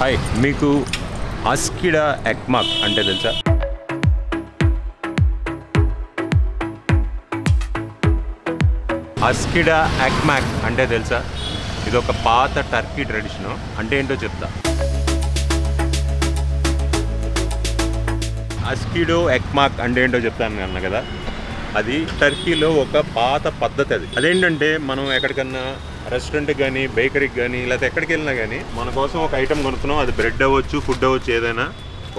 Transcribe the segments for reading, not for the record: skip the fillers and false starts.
Hi, మీకు అస్కిడా ఎక్మాక్ అంటే తెలుసా? అస్కిడా ఎక్మాక్ అంటే తెలుసా? ఇది ఒక పాత టర్కీ ట్రెడిషను. అంటే ఏంటో చెప్తా. అస్కిడో ఎక్మాక్ అంటే ఏంటో చెప్తాను అన్న కదా. అది టర్కీలో ఒక పాత పద్ధతి. అదేంటంటే మనం ఎక్కడికన్నా రెస్టారెంట్కి కానీ బేకరీకి కానీ లేకపోతే ఎక్కడికి వెళ్ళినా కానీ మన కోసం ఒక ఐటెం కొనుక్కున్నాం. అది బ్రెడ్ అవ్వచ్చు, ఫుడ్ అవ్వచ్చు, ఏదైనా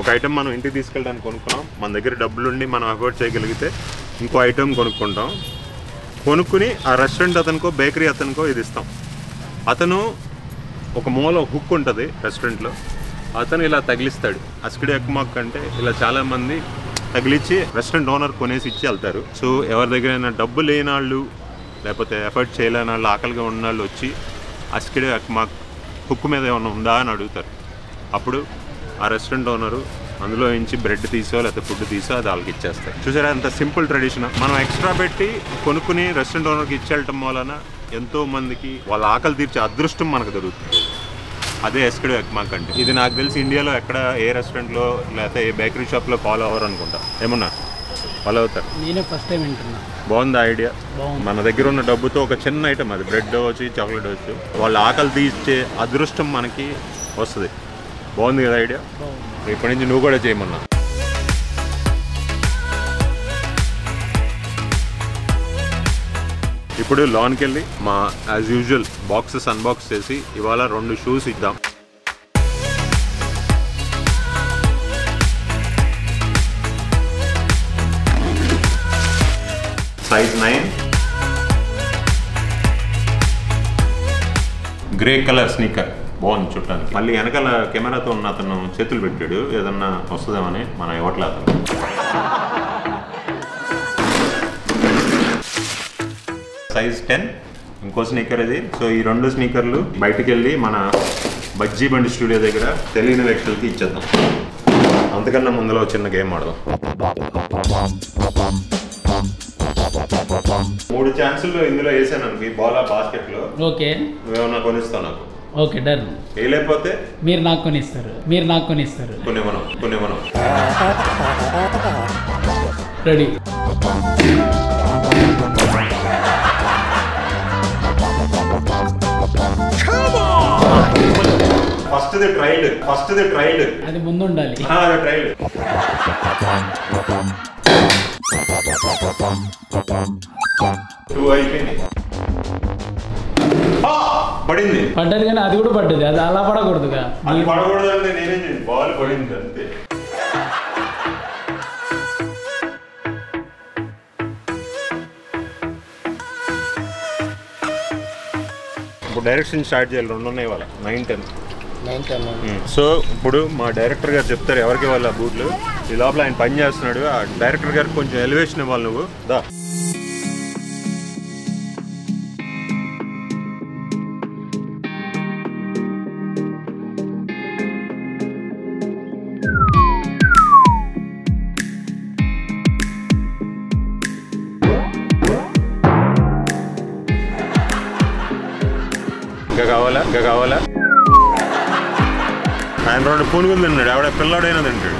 ఒక ఐటెం మనం ఇంటికి తీసుకెళ్ళడానికి కొనుక్కున్నాం. మన దగ్గర డబ్బులుండి మనం అఫోర్డ్ చేయగలిగితే ఇంకో ఐటెం కొనుక్కుంటాం. కొనుక్కుని ఆ రెస్టారెంట్ అతనికో బేకరీ అతనికో ఇది ఇస్తాం. అతను ఒక మూల హుక్ ఉంటుంది రెస్టారెంట్లో, అతను ఇలా తగిలిస్తాడు. అస్కిడా ఎక్మాక్ అంటే ఇలా చాలామంది తగిలిచ్చి రెస్టారెంట్ ఓనర్ కొనేసి ఇచ్చి వెళ్తారు. సో ఎవరి దగ్గరైనా డబ్బు లేని వాళ్ళు లేకపోతే ఎఫర్ట్ చేయలేని వాళ్ళు, ఆకలిగా ఉన్న వాళ్ళు వచ్చి అస్కిడా ఎక్మాక్ హుక్ మీద ఏమైనా ఉందా అని అడుగుతారు. అప్పుడు ఆ రెస్టారెంట్ ఓనరు అందులో నుంచి బ్రెడ్ తీసో లేకపోతే ఫుడ్ తీసో అది వాళ్ళకి ఇచ్చేస్తారు. చూసారా అంత సింపుల్ ట్రెడిషన్. మనం ఎక్స్ట్రా పెట్టి కొనుక్కుని రెస్టారెంట్ ఓనర్కి ఇచ్చేయటం వలన ఎంతోమందికి వాళ్ళ ఆకలి తీర్చే అదృష్టం మనకు దొరుకుతుంది. అదే అస్కిడా ఎక్మాక్ అంటే. ఇది నాకు తెలిసి ఇండియాలో ఎక్కడ ఏ రెస్టారెంట్లో లేకపోతే ఏ బేకరీ షాప్లో ఫాలో అవ్వరు అనుకుంటా. ఏమన్నా ఫాలో అవుతారు? నేనే ఫస్ట్ టైం వింటున్నా. బాగుంది ఐడియా. మన దగ్గర ఉన్న డబ్బుతో ఒక చిన్న ఐటమ్, అది బ్రెడ్ అవ్వచ్చు, చాక్లెట్ అవ్వచ్చు, వాళ్ళ ఆకలి తీర్చే అదృష్టం మనకి వస్తుంది. బాగుంది కదా ఐడియా. ఇప్పటి నుంచి నువ్వు కూడా చేయమన్నా. ఇప్పుడు లాన్కి వెళ్ళి మా యాజ్ యూజువల్ బాక్సెస్ అన్బాక్స్ చేసి ఇవాళ 2 షూస్ ఇద్దాం. Size 9 grey colour sneaker. బాగుంది చూడటానికి. మళ్ళీ వెనకాల కెమెరాతో ఉన్న అతను చేతులు పెట్టాడు, ఏదన్నా వస్తుందేమని. మనం ఇవ్వట్లే అతను. సైజ్ 10 ఇంకో స్నీకర్ ఇది. సో ఈ 2 స్నీకర్లు బయటికి వెళ్ళి మన బజ్జీ బండి స్టూడియో దగ్గర తెలియని వ్యక్తులకి ఇచ్చేద్దాం. అంతకన్నా ముందులో చిన్న గేమ్ ఆడదాం. 3 ఛాన్సులు ఇందులో వేసాను అనుకో, ఈ బాల్ బాస్కెట్లో. ఓకే, నువ్వేమన్నా కొనిస్తావు నాకు. Okay done. వేయలేకపోతే మీరు నాకు కొనిస్తారు. కొనివ్వను. రెడీ. First the trailed. అది ముందు ఉండాలి. ట్రైల్డ్. పడింది కానీ అది కూడా పడ్డది. అది అలా పడకూడదుగా. అది పడకూడదు అంటే నేనేం బాల్ పడింది అంతే. ఇప్పుడు డైరెక్షన్ స్టార్ట్ చేయాలి. 2 ఉన్నాయి వాళ్ళ 9, 10. సో ఇప్పుడు మా డైరెక్టర్ గారు చెప్తారు ఎవరికి వాళ్ళ బూట్లు. ఈ లోపల ఆయన పని చేస్తున్నాడు. ఆ డైరెక్టర్ గారికి కొంచెం ఎలివేషన్ ఇవ్వాలి నువ్వు. దా. ఇంకా కావాలా? ఆయన 2 పూనుగులు తిన్నాడు, ఆవిడ పిల్లాడైనా తింటాడు.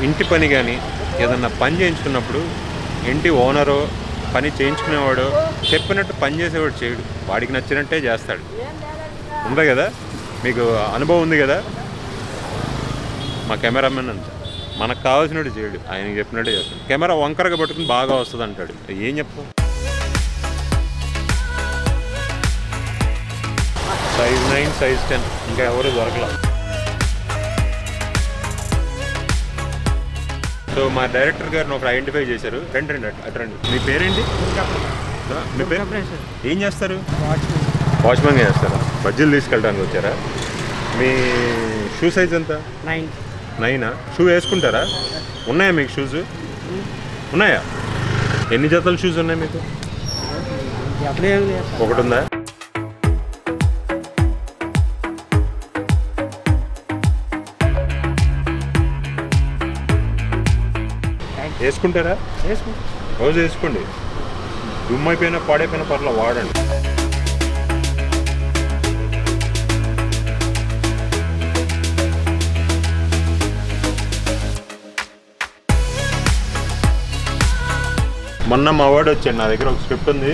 ఇంటి పని కానీ ఏదన్నా పని చేయించుకున్నప్పుడు ఇంటి ఓనరో పని చేయించుకునేవాడు చెప్పినట్టు పని చేసేవాడు చేయడు. వాడికి నచ్చినట్టే చేస్తాడు. ఉంది కదా, మీకు అనుభవం ఉంది కదా. మా కెమెరామెన్ అంతా మనకు కావాల్సినట్టు చేయడు, ఆయనకి చెప్పినట్టే చేస్తాడు. కెమెరా వంకరగా పట్టుకుని బాగా వస్తుంది అంటాడు. ఏం చెప్తాం. సైజ్ 9, సైజ్ 10 ఇంకా ఎవరు దొరకలా. సో మా డైరెక్టర్ గారిని ఒకరు ఐడెంటిఫై చేశారు. రండి. మీ పేరేంటి? మీ పేరు? ఏం చేస్తారు? వాచ్మెన్గా చేస్తారా? బజ్జీలు తీసుకెళ్ళడానికి వచ్చారా? మీ షూ సైజ్ ఎంత? 9. షూ వేసుకుంటారా? ఉన్నాయా మీకు షూస్? ఉన్నాయా? ఎన్ని జతల షూస్ ఉన్నాయి మీకు? ఒకటి ఉందా? వేసుకుంటారా? రోజు వేసుకోండి, దుమ్ము అయిపోయినా పాడైపోయినా పర్లేదు వాడండి. మొన్న మా వాడు వచ్చాడు, నా దగ్గర ఒక స్క్రిప్ట్ ఉంది,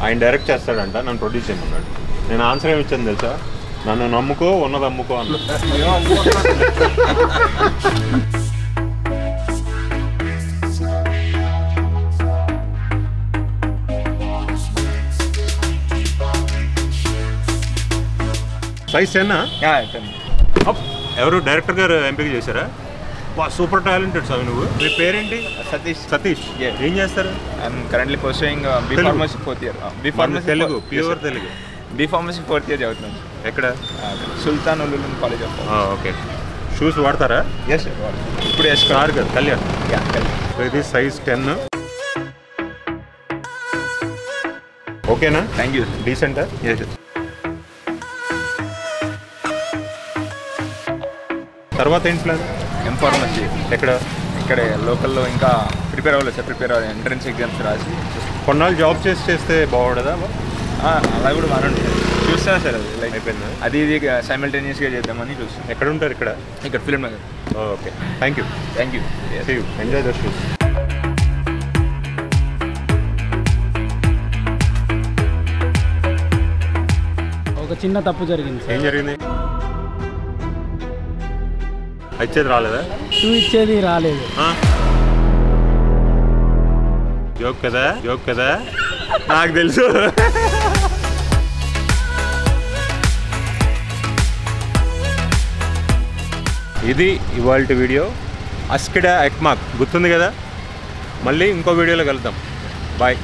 ఆయన డైరెక్ట్ చేస్తాడంట, నన్ను ప్రొడ్యూస్ చేయమన్నాడు. నేను ఆన్సర్ ఏమి ఇచ్చాను తెలుసా? నన్ను నమ్ముకో, ఉన్నది అమ్ముకో అన్న. సైజ్ 10 ఎవరు డైరెక్టర్ గారు ఎంపిక చేశారా? సూపర్ టాలెంటెడ్ సార్ నువ్వు. మీ పేరేంటి? సతీష్. ఏం చేస్తారు? I'm currently pursuing B pharmacy 4th year. B pharmacy Telugu, pure Telugu. B pharmacy 4th year చదువుతున్నాను. ఎక్కడ? Sultan Uloom college of. Okay. Shoes వాడతారా? ఎస్ ఇప్పుడు వేసుకున్నారు కదా కళ్యాణ్. ఇది సైజ్ 10. ఓకేనా? Thank you. డీసెంటా? ఎస్. తర్వాత ఏంటి ప్లాన్? M pharmacy. ఎక్కడ? ఇక్కడే లోకల్లో ఇంకా ప్రిపేర్ అవ్వలేదు సార్. ప్రిపేర్ అవ్వాలి, ఎంట్రన్స్ ఎగ్జామ్స్ రాసి. కొన్నాళ్ళు జాబ్ చేస్తే బాగుండదా? అలా కూడా బాగుంటుంది. చూస్తాను సార్, అది లైక్ అయిపోయిందా? అది ఇది సైమల్టేనియస్గా చేద్దామని చూస్తాను. ఎక్కడ ఉంటారు? ఇక్కడ Film Nagar. Okay, thank you. Thank you. See you. Enjoy the shoes. ఒక చిన్న తప్పు జరిగింది ఏం సార్. జరిగింది? ఇచ్చేది రాలేదా? షూ ఇచ్చేది రాలేదు. జోక్ కదా, జోక్ కదా, నాకు తెలుసు. ఇది ఇవాల్టి వీడియో. అస్కిడా ఎక్మాక్ గుర్తుంది కదా? మళ్ళీ ఇంకో వీడియోలో కలుద్దాం. బాయ్.